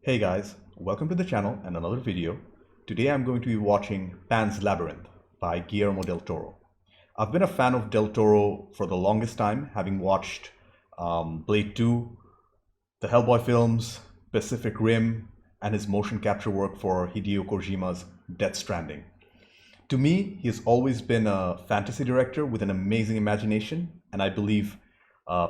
Hey guys, welcome to the channel and another video. Today I'm going to be watching Pan's Labyrinth by Guillermo del Toro. I've been a fan of del Toro for the longest time, having watched Blade 2, the Hellboy films, Pacific Rim, and his motion capture work for Hideo Kojima's Death Stranding. To me, he has always been a fantasy director with an amazing imagination, and I believe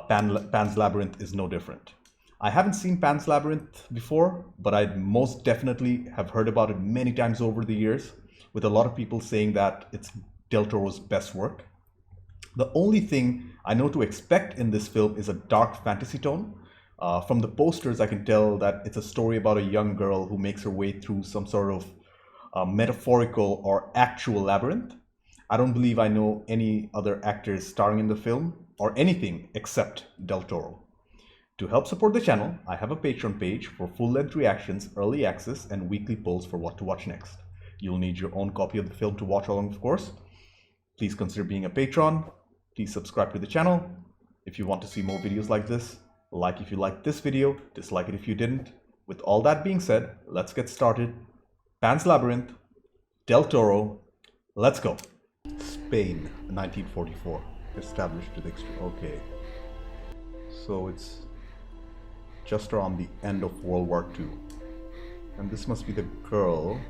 Pan's Labyrinth is no different. I haven't seen Pan's Labyrinth before, but I most definitely have heard about it many times over the years, with a lot of people saying that it's del Toro's best work. The only thing I know to expect in this film is a dark fantasy tone. From the posters, I can tell that it's a story about a young girl who makes her way through some sort of metaphorical or actual labyrinth. I don't believe I know any other actors starring in the film or anything except del Toro. To help support the channel, I have a Patreon page for full-length reactions, early access, and weekly polls for what to watch next. You'll need your own copy of the film to watch along, of course. Please consider being a patron. Please subscribe to the channel. If you want to see more videos like this, like if you liked this video, dislike it if you didn't. With all that being said, let's get started. Pan's Labyrinth, del Toro, let's go. Spain, 1944. Established to the extreme. Okay. So it's just around the end of World War II. And this must be the girl.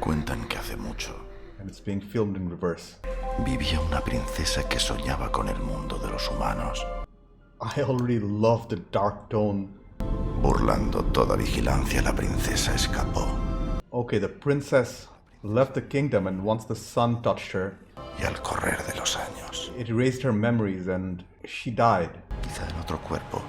Cuentan que hace mucho And it's being filmed in reverse. vivía una princesa que soñaba con el mundo de los humanos, I already love the dark tone. burlando toda vigilancia. La princesa escapó Okay, the princess left the kingdom, and once the sun touched her, y al correr de los años, it erased her memories and she died. quizá en otro cuerpo,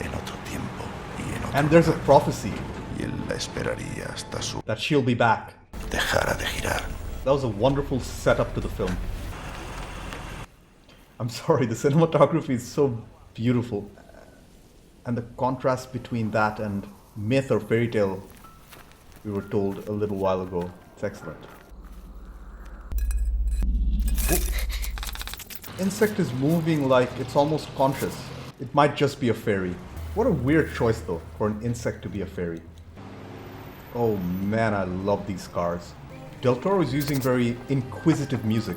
en otro tiempo y en otro And there's a lugar, prophecy y él la esperaría hasta su that she'll be back. dejara de girar. That was a wonderful setup to the film. I'm sorry, the cinematography is so beautiful. And the contrast between that and myth or fairy tale we were told a little while ago. It's excellent. Insect is moving like it's almost conscious. It might just be a fairy. What a weird choice though, for an insect to be a fairy. Oh man, I love these cars. Del Toro is using very inquisitive music.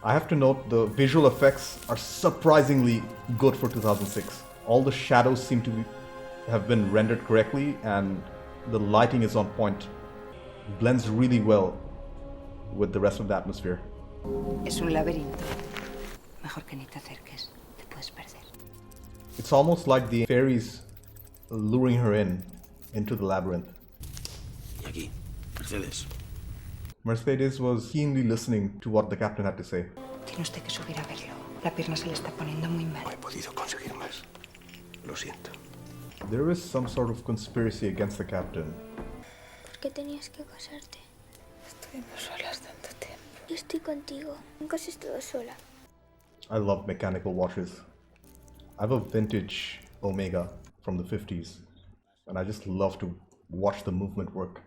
I have to note the visual effects are surprisingly good for 2006. All the shadows seem to have been rendered correctly and the lighting is on point. It blends really well with the rest of the atmosphere. Es un laberinto. Mejor que ni te acerques. Te puedes perder. It's almost like the fairies luring her into the labyrinth. Y aquí, Mercedes. Mercedes was keenly listening to what the captain had to say. Tiene usted que subir a verlo. La pierna se le está poniendo muy mal. No he podido conseguir más. Lo siento. There is some sort of conspiracy against the captain. ¿Por qué tenías que casarte? Estuvimos solas tanto tiempo. Yo estoy contigo. Nunca has estado sola. I love mechanical watches. I have a vintage Omega from the 50s, and I just love to watch the movement work.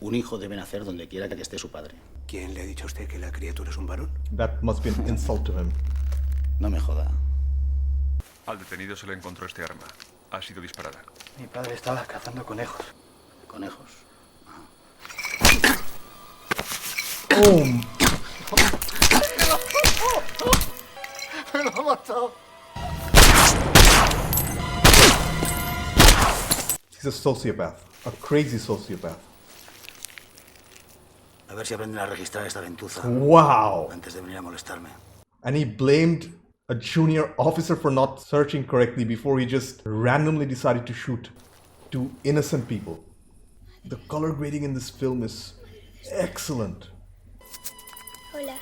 Un hijo debe nacer donde quiera que esté su padre. ¿Quién le ha dicho a usted que la criatura es un varón? That must be an insult to him. No me joda. Al detenido se le encontró este arma. Ha sido disparada. Mi padre estaba cazando conejos. Conejos. Oh, ¡Me lo ha matado! he's a sociopath, a crazy sociopath. A ver si aprenden a registrar esta gentuza Wow! antes de venir a molestarme. And he blamed a junior officer for not searching correctly before he just randomly decided to shoot two innocent people. The color grading in this film is excellent. Hola.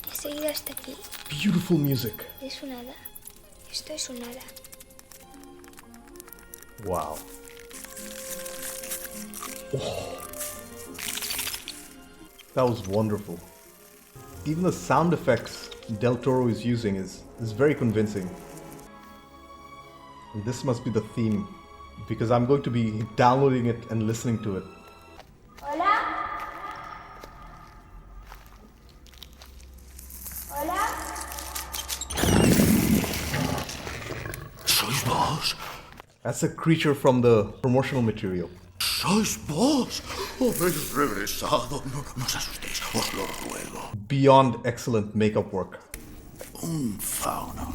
He seguido hasta aquí. Beautiful music. Es un hada. Esto es un hada. Wow. Oh. That was wonderful. Even the sound effects del Toro is using is very convincing. And this must be the theme, because I'm going to be downloading it and listening to it. Hola. Hola. Sois vos. vos? That's a creature from the promotional material. ¿Sois vos? Habéis regresado. No os asustéis, os lo ruego. Beyond excellent makeup work. Un fauno.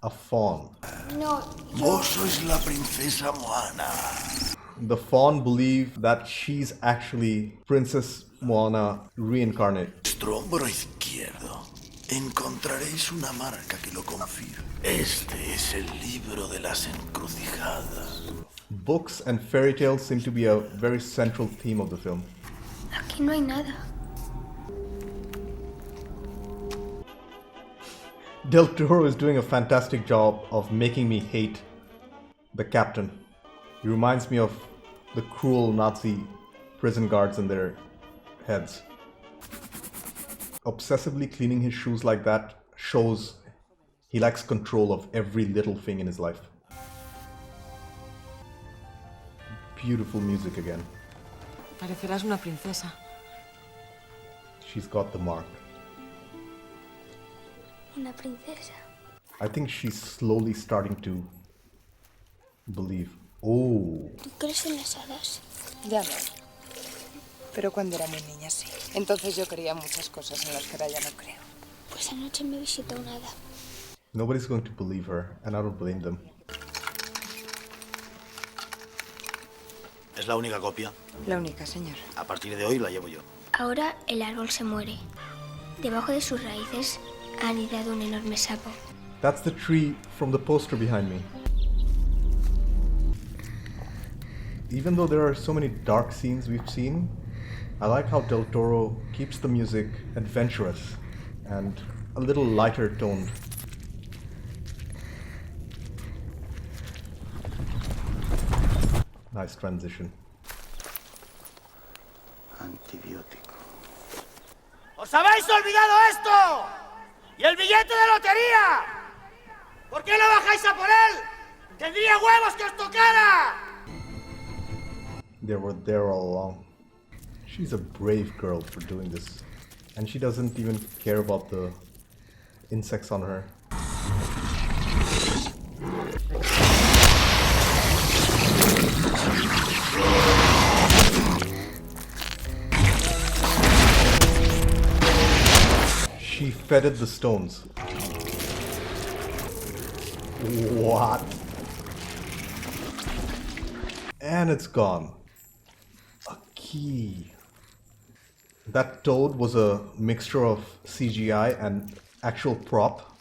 A faun. No, Vos sois la princesa Moana. The faun believe that she's actually Princess Moana reincarnate. Vuestro hombro izquierdo encontraréis una marca que lo confirme. Este es el libro de las encrucijadas. Books and fairy tales seem to be a very central theme of the film. aquí no hay nada. Del Toro is doing a fantastic job of making me hate the captain. He reminds me of the cruel Nazi prison guards in their heads. Obsessively cleaning his shoes like that shows he lacks control of every little thing in his life. Beautiful music again. Parecerás una princesa. She's got the mark. Una princesa. I think she's slowly starting to believe. Oh, ¿Tú crees en las hadas? Ya no. Pero cuando era muy niña sí. Entonces yo creía muchas cosas en las que ahora ya no creo. Pues anoche me visitó una hada. nobody's going to believe her, and I don't blame them. ¿Es la única copia? La única, señor. A partir de hoy la llevo yo. Ahora el árbol se muere. Debajo de sus raíces ha anidado un enorme sapo. That's the tree from the poster behind me. Even though there are so many dark scenes we've seen, I like how Del Toro keeps the music adventurous and a little lighter toned. Nice transition. Antibiótico. ¡Os habéis olvidado esto! ¡Y el billete de lotería! ¿Por qué no bajáis a por él? ¡Tendría huevos que os tocara! They were there all along. She's a brave girl for doing this. And she doesn't even care about the insects on her. She feted the stones. What? And it's gone. A key. That toad was a mixture of CGI and actual prop.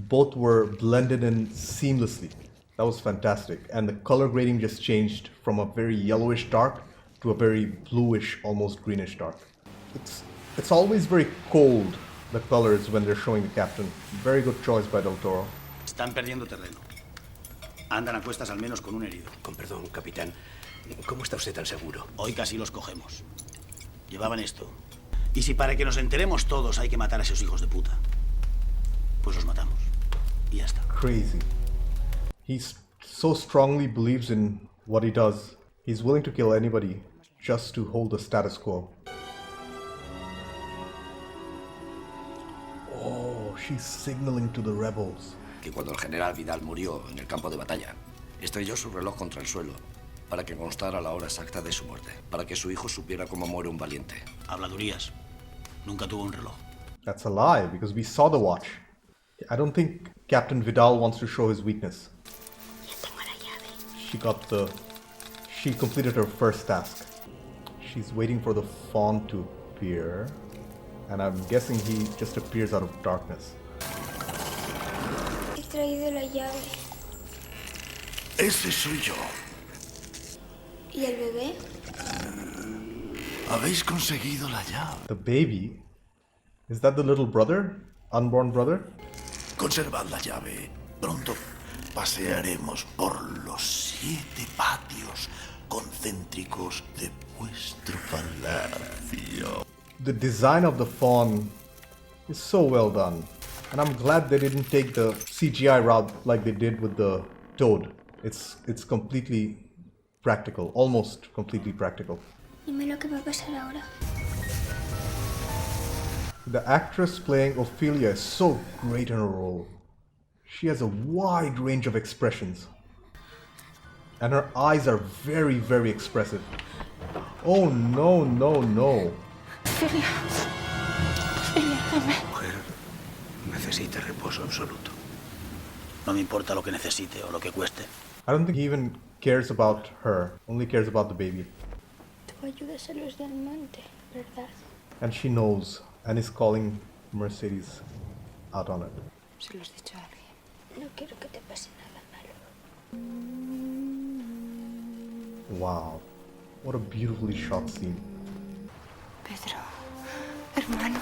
Both were blended in seamlessly. That was fantastic. And the color grading just changed from a very yellowish dark to a very bluish, almost greenish dark. It's always very cold, the colors, when they're showing the captain. Very good choice by Del Toro. Están perdiendo terreno. Andan a cuestas al menos con un herido. Con perdón, capitán. ¿Cómo está usted tan seguro? Hoy casi los cogemos. Llevaban esto. Y si para que nos enteremos todos hay que matar a esos hijos de puta, pues los matamos. Y ya está. Crazy. He so strongly believes in what he does. He's willing to kill anybody just to hold the status quo. Oh, she's signaling to the rebels. Que cuando el general Vidal murió en el campo de batalla, estrelló su reloj contra el suelo para que constara la hora exacta de su muerte, para que su hijo supiera cómo muere un valiente. Habladurías. Nunca tuvo un reloj. That's a lie, because we saw the watch. I don't think Captain Vidal wants to show his weakness. Ya tengo la llave. She completed her first task. She's waiting for the fawn to appear, and I'm guessing he just appears out of darkness. He traído la llave. Ese soy yo. ¿Y el bebé? Habéis conseguido la llave. The baby? Is that the little brother? Unborn brother? Conservad la llave. Pronto pasearemos por los 7 patios concéntricos de vuestro palacio. The design of the fawn is so well done. And I'm glad they didn't take the CGI route like they did with the toad. It's completely practical, almost completely practical. Dime lo que va a pasar ahora. The actress playing Ophelia is so great in her role. She has a wide range of expressions. And her eyes are very, very expressive. Oh no, no, no. Mujer, necesita reposo absoluto. No me importa lo que necesite o lo que cueste. I don't think he even cares about her, only cares about the baby. Tú ayudas a los del monte, ¿verdad? And she knows, and is calling Mercedes out on it. Se lo has dicho a alguien. No quiero que te pase nada malo. Wow, what a beautifully shot scene. Pedro, hermano.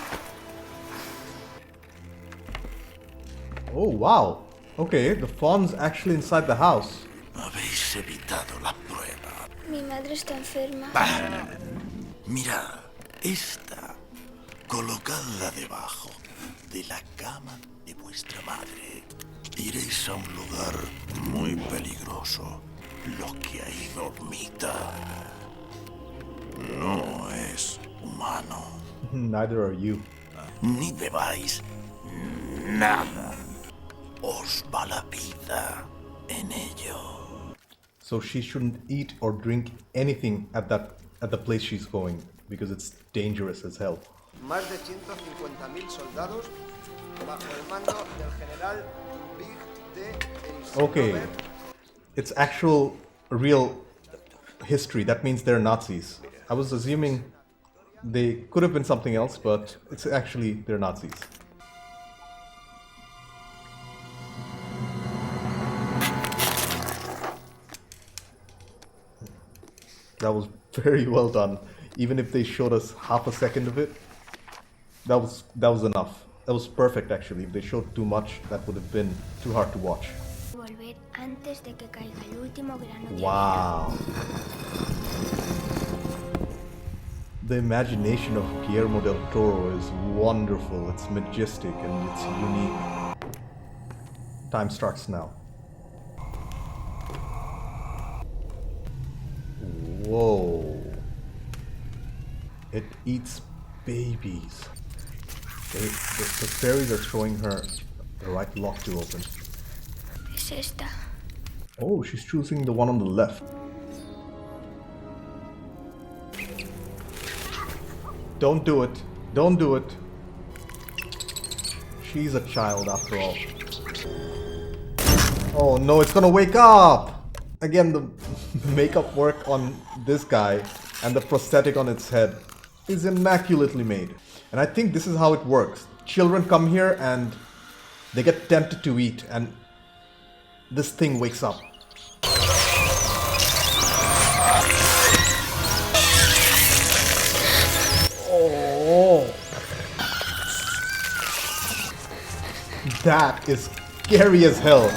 Oh wow, okay, the fawn's actually inside the house. Habéis evitado la prueba. Mi madre está enferma. Mirad, esta, colocadla debajo de la cama de vuestra madre. Iréis a un lugar muy peligroso. Lo que ahí dormita no es humano. Neither are you. Ni bebáis nada. Os va la vida en ello. So she shouldn't eat or drink anything at the place she's going because it's dangerous as hell. Más de 150.000 soldados bajo el mando del general Big de Okay, it's actual real history. That means they're Nazis. I was assuming they could have been something else, but it's actually they're Nazis. That was very well done. Even if they showed us half a second of it, that was enough. That was perfect actually. If they showed too much, that would have been too hard to watch. Volver antes de que caiga el último grano de Wow. The imagination of Guillermo del Toro is wonderful. It's majestic and it's unique. Time starts now. Whoa. It eats babies. The fairies are showing her the right lock to open. Es esta. Oh, she's choosing the one on the left. Don't do it. Don't do it. She's a child after all. Oh no, it's gonna wake up! Again, the makeup work on this guy and the prosthetic on its head is immaculately made. And I think this is how it works. Children come here and they get tempted to eat and this thing wakes up. Oh, that is scary as hell.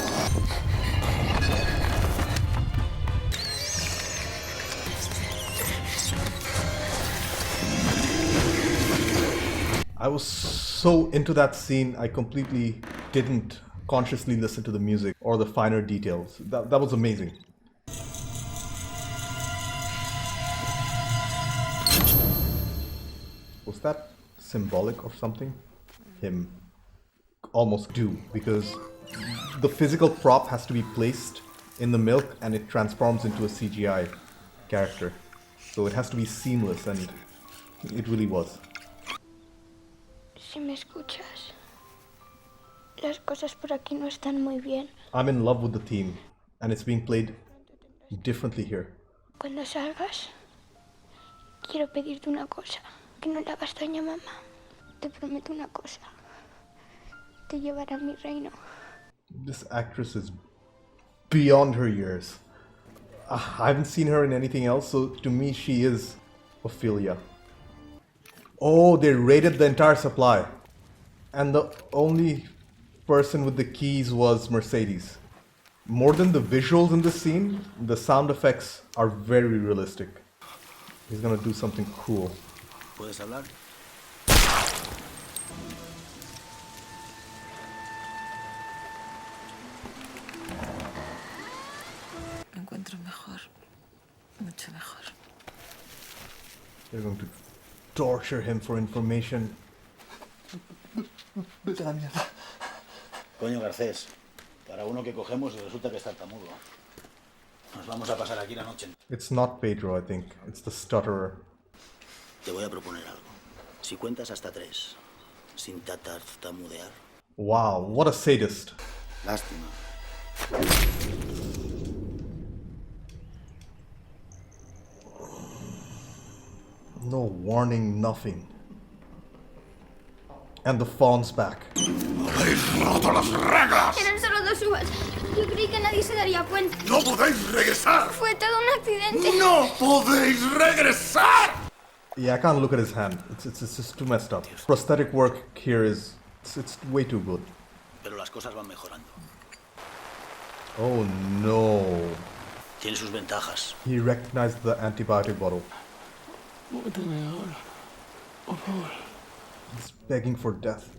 I was so into that scene, I completely didn't consciously listen to the music or the finer details. That was amazing. Was that symbolic of something? Him almost do, because the physical prop has to be placed in the milk and it transforms into a CGI character. So it has to be seamless and it really was. Si me escuchas, las cosas por aquí no están muy bien. I'm in love with the theme and it's being played differently here. Cuando salgas, quiero pedirte una cosa. Que no le hagas daño a mamá. Te prometo una cosa. Te llevaré a mi reino. This actress is beyond her years. I haven't seen her in anything else, so to me she is Ophelia. Oh, they raided the entire supply. And the only person with the keys was Mercedes. More than the visuals in this scene, the sound effects are very realistic. He's gonna do something cool. ¿Puedes hablar? Me encuentro mejor. Mucho mejor. They're going to torture him for information. Vete a la mierda. Coño, Garcés. Para uno que cogemos y resulta que está tartamudo. Nos vamos a pasar aquí la noche. It's not Pedro, I think. It's the stutterer. Te voy a proponer algo. Si cuentas hasta 3, sin tartamudear. Wow, what a sadist. Lástima. No warning, nothing. And the fawn's back. ¡Habéis roto las reglas! Eran solo 2 uvas. Yo creí que nadie se daría cuenta. ¡No podéis regresar! Fue todo un accidente. ¡No podéis regresar! Yeah, I can't look at his hand. It's just too messed up. Prosthetic work here is... It's way too good. Pero las cosas van mejorando. Oh no. Tiene sus ventajas. He recognized the antibiotic bottle. He's begging for death.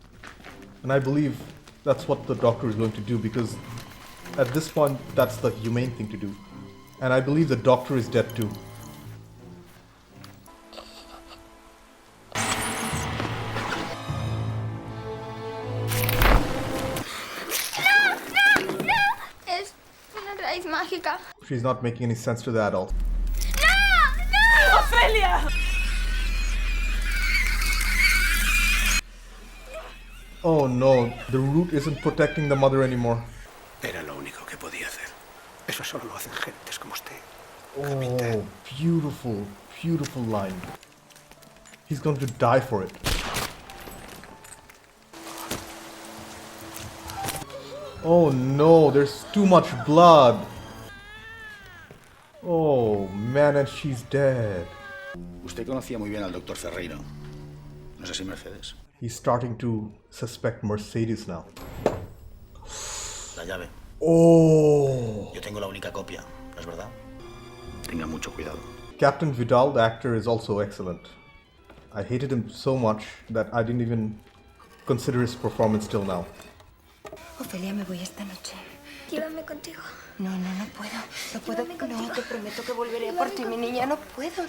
And I believe that's what the doctor is going to do, because at this point that's the humane thing to do. And I believe the doctor is dead too. Es una raíz mágica. She's not making any sense to the adult. ¡No! ¡Ofelia! Oh no, the root isn't protecting the mother anymore. Era lo único que podía hacer. Eso solo lo hacen gentes como usted. Oh, beautiful, beautiful line. He's going to die for it. Oh no, there's too much blood. Oh man, and she's dead. Usted conocía muy bien al doctor Ferreiro. No sé si Mercedes. He's starting to suspect Mercedes now. La llave. Oh. Yo tengo la única copia, ¿no es verdad? Tenga mucho cuidado. Captain Vidal, the actor, is also excellent. I hated him so much that I didn't even consider his performance till now. Ofelia, me voy esta noche. Llévame contigo. No, no puedo. No puedo. Llévame contigo. No, te prometo que volveré por ti, mi niña. No puedo.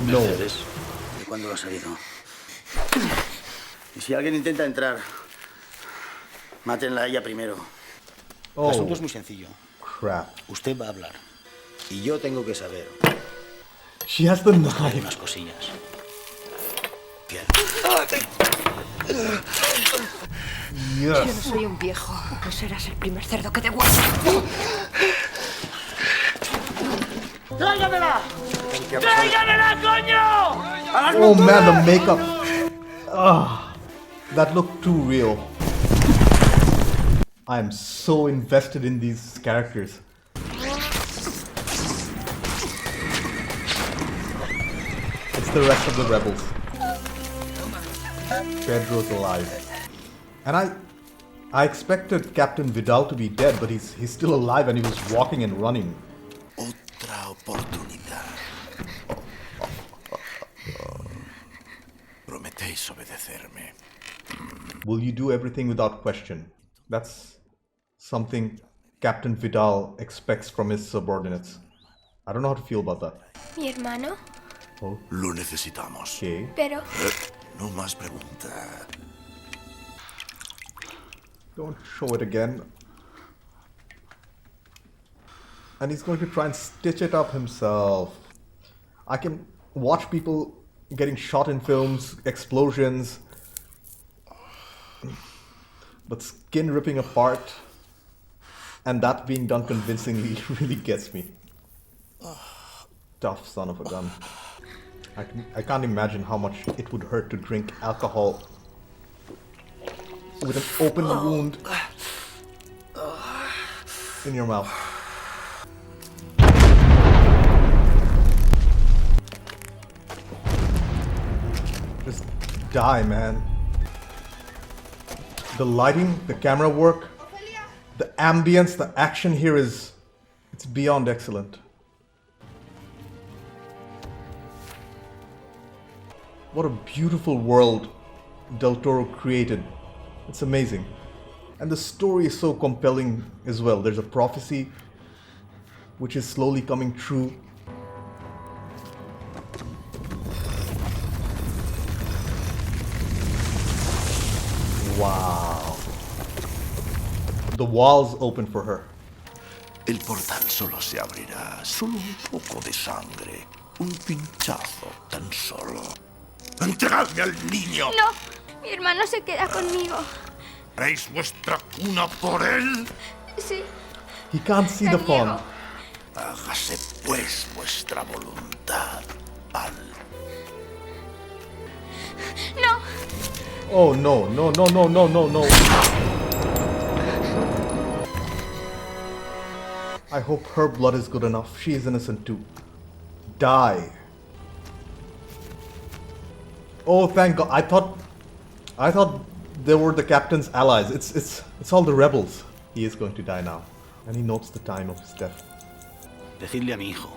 No. Mercedes, ¿de cuándo lo ha salido? Y si alguien intenta entrar, mátenla a ella primero. El asunto es muy sencillo. Crap. Usted va a hablar. Y yo tengo que saber. She has the Hay knife. unas cosillas. Bien. Yo no Yes. soy un viejo. No serás el primer cerdo que te guarde. ¡Tráigamela! ¡Tráigamela, coño! Oh man, the makeup. Ah, that looked too real. I am so invested in these characters. It's the rest of the rebels. Pedro's alive. And I expected Captain Vidal to be dead, but he's still alive and he was walking and running. Otra oportunidad. Prometéis obedecerme. Will you do everything without question? That's something Captain Vidal expects from his subordinates. I don't know how to feel about that. Mi hermano. Oh, Lo necesitamos. okay. Pero No más preguntas. Don't show it again. And he's going to try and stitch it up himself. I can watch people getting shot in films, explosions, but skin ripping apart and that being done convincingly really gets me. Tough son of a gun. I can't imagine how much it would hurt to drink alcohol with an open wound in your mouth. Just die, man. The lighting, the camera work, the ambience, the action here it's beyond excellent. What a beautiful world Del Toro created. It's amazing. And the story is so compelling as well. There's a prophecy which is slowly coming true. Wow. The walls open for her. El portal solo se abrirá. Solo un poco de sangre. Un pinchazo tan solo. ¡Entregadme al niño! No, mi hermano se queda conmigo. ¿Haréis vuestra cuna por él? Sí. He can't see the phone. Hágase pues vuestra voluntad, Al. No. Oh no, no, no, no, no, no, no. I hope her blood is good enough. She is innocent too. Die. Oh, thank God. I thought they were the captain's allies. It's all the rebels. He is going to die now. And he notes the time of his death. Decidle a mi hijo.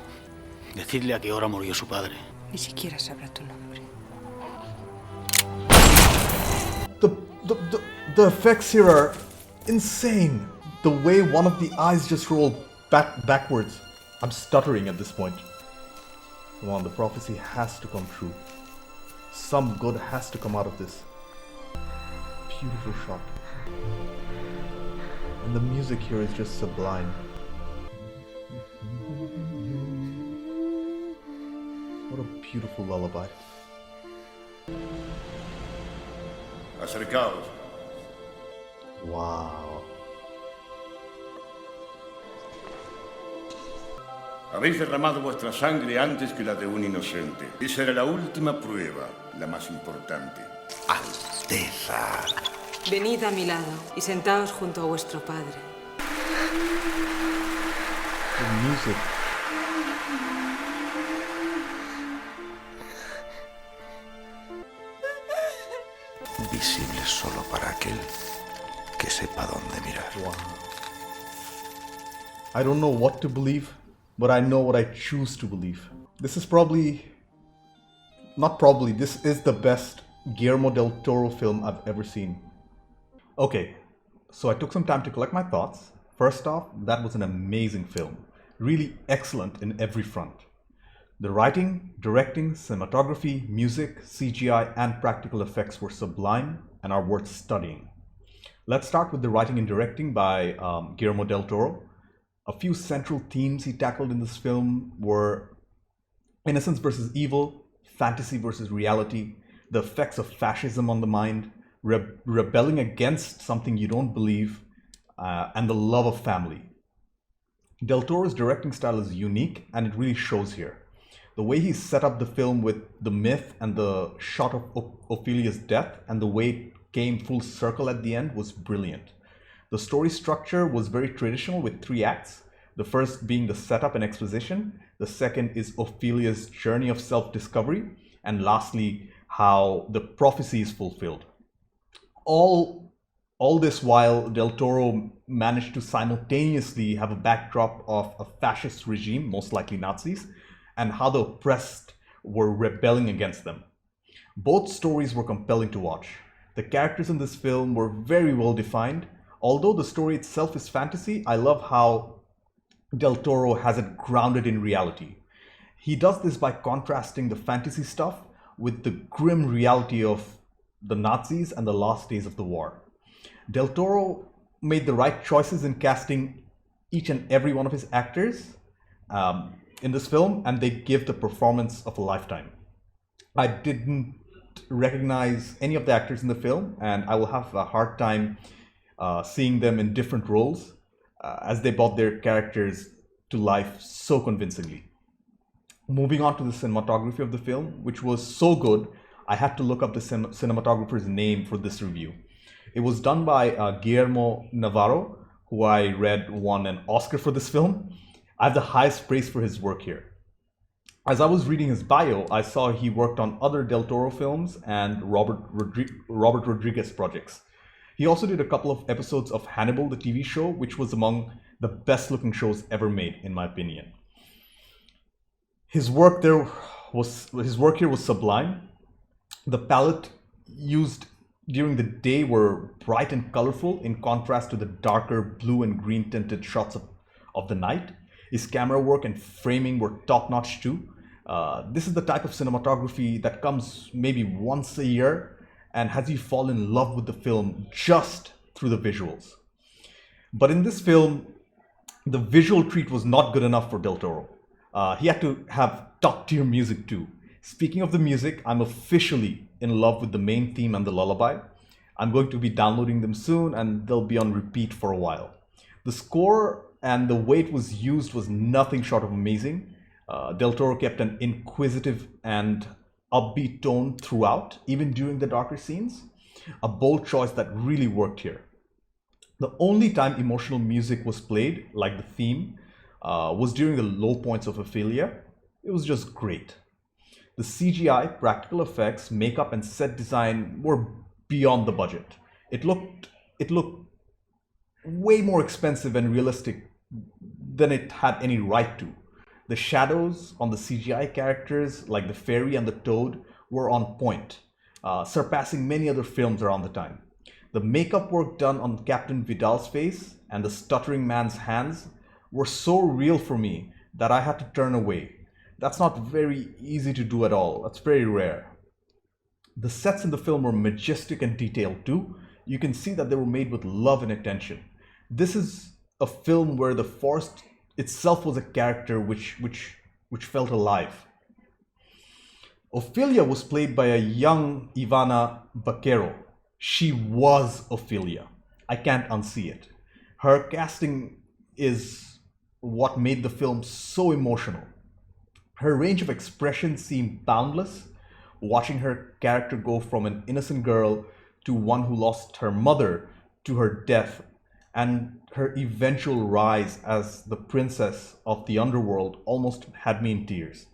Decidle a qué hora murió su padre. Ni siquiera sabrá tu nombre. The effects here are insane. The way one of the eyes just rolled backwards. I'm stuttering at this point. Come on, the prophecy has to come true. Some good has to come out of this. Beautiful shot. And the music here is just sublime. What a beautiful lullaby. Acercaos. Wow. Habéis derramado vuestra sangre antes que la de un inocente. Esa era la última prueba, la más importante. Alteza. Venid a mi lado y sentaos junto a vuestro padre. The music. Visible solo para aquel que sepa dónde mirar. Wow. I don't know what to believe, but I know what I choose to believe. This is this is the best Guillermo del Toro film I've ever seen. Okay, so I took some time to collect my thoughts. First off, that was an amazing film. Really excellent in every front. The writing, directing, cinematography, music, CGI, and practical effects were sublime and are worth studying. Let's start with the writing and directing by Guillermo del Toro. A few central themes he tackled in this film were innocence versus evil, fantasy versus reality, the effects of fascism on the mind, rebelling against something you don't believe, and the love of family. Del Toro's directing style is unique and it really shows here. The way he set up the film with the myth and the shot of Ophelia's death and the way it came full circle at the end was brilliant. The story structure was very traditional with 3 acts. The first being the setup and exposition. The second is Ophelia's journey of self-discovery. And lastly, how the prophecy is fulfilled. All this while Del Toro managed to simultaneously have a backdrop of a fascist regime, most likely Nazis, and how the oppressed were rebelling against them. Both stories were compelling to watch. The characters in this film were very well defined. Although the story itself is fantasy, I love how Del Toro has it grounded in reality. He does this by contrasting the fantasy stuff with the grim reality of the Nazis and the last days of the war. Del Toro made the right choices in casting each and every one of his actors in this film, and they give the performance of a lifetime. I didn't recognize any of the actors in the film, and I will have a hard time seeing them in different roles as they brought their characters to life so convincingly. Moving on to the cinematography of the film, which was so good, I had to look up the cinematographer's name for this review. It was done by Guillermo Navarro, who I read won an Oscar for this film. I have the highest praise for his work here. As I was reading his bio, I saw he worked on other Del Toro films and Robert Rodriguez projects. He also did a couple of episodes of Hannibal, the TV show, which was among the best looking shows ever made, in my opinion. His work here was sublime. The palette used during the day were bright and colorful in contrast to the darker blue and green tinted shots of the night. His camera work and framing were top-notch too. This is the type of cinematography that comes maybe once a year, and has you fall in love with the film just through the visuals. But in this film, the visual treat was not good enough for Del Toro. He had to have top-tier music too. Speaking of the music, I'm officially in love with the main theme and the lullaby. I'm going to be downloading them soon and they'll be on repeat for a while. The score and the way it was used was nothing short of amazing. Del Toro kept an inquisitive and upbeat tone throughout, even during the darker scenes. A bold choice that really worked here. The only time emotional music was played, like the theme, was during the low points of Ophelia. It was just great. The CGI, practical effects, makeup, and set design were beyond the budget. It looked way more expensive and realistic than it had any right to. The shadows on the CGI characters, like the fairy and the toad, were on point, surpassing many other films around the time. The makeup work done on Captain Vidal's face and the stuttering man's hands were so real for me that I had to turn away. That's not very easy to do at all. That's very rare. The sets in the film were majestic and detailed too. You can see that they were made with love and attention. This is a film where the forest itself was a character which felt alive. Ophelia was played by a young Ivana Baquero. She was Ophelia. I can't unsee it. Her casting is what made the film so emotional. Her range of expression seemed boundless, watching her character go from an innocent girl to one who lost her mother to her death, and her eventual rise as the princess of the underworld almost had me in tears.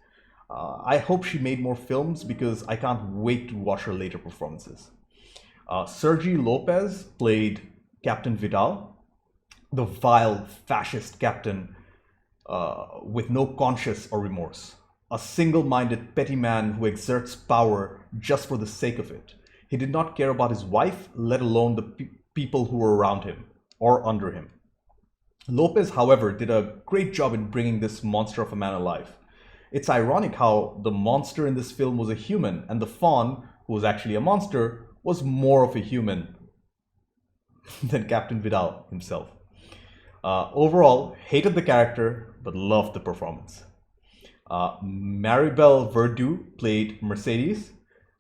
I hope she made more films because I can't wait to watch her later performances. Sergi Lopez played Captain Vidal, the vile fascist captain with no conscience or remorse. A single-minded petty man who exerts power just for the sake of it. He did not care about his wife, let alone the people who were around him or under him. Lopez, however, did a great job in bringing this monster of a man alive. It's ironic how the monster in this film was a human and the faun, who was actually a monster, was more of a human than Captain Vidal himself. Overall, hated the character, but loved the performance. Maribel Verdú played Mercedes,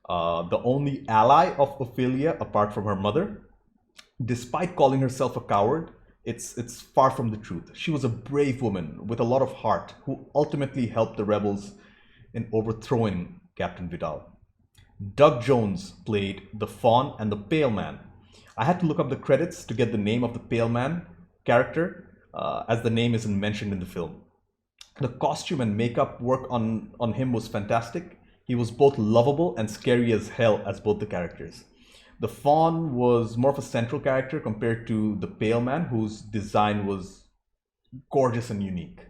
the only ally of Ophelia apart from her mother. Despite calling herself a coward, it's far from the truth. She was a brave woman with a lot of heart who ultimately helped the rebels in overthrowing Captain Vidal. Doug Jones played the Faun and the Pale Man. I had to look up the credits to get the name of the Pale Man character, as the name isn't mentioned in the film. The costume and makeup work on him was fantastic. He was both lovable and scary as hell as both the characters. The Faun was more of a central character compared to the Pale Man, whose design was gorgeous and unique.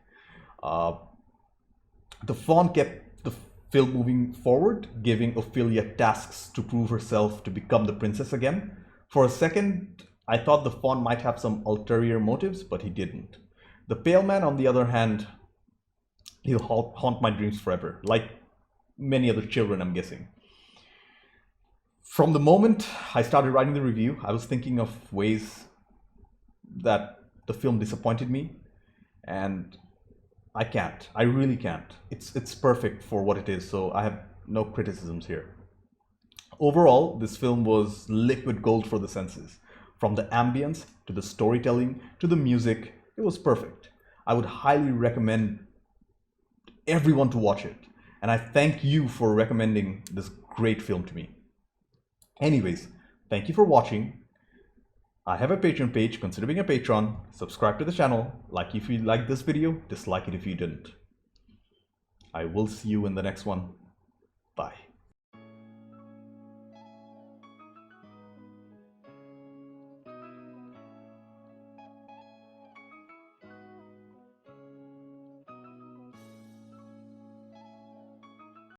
The Faun kept the film moving forward, giving Ophelia tasks to prove herself to become the princess again. For a second, I thought the Faun might have some ulterior motives, but he didn't. The Pale Man, on the other hand, he'll haunt my dreams forever, like many other children, I'm guessing. From the moment I started writing the review, I was thinking of ways that the film disappointed me, and I can't. I really can't. It's perfect for what it is, so I have no criticisms here. Overall, this film was liquid gold for the senses. From the ambience, to the storytelling, to the music, it was perfect. I would highly recommend everyone to watch it, and I thank you for recommending this great film to me. Anyways, thank you for watching. I have a Patreon page. Consider being a patron. Subscribe to the channel. Like if you liked this video. Dislike it if you didn't. I will see you in the next one. Bye.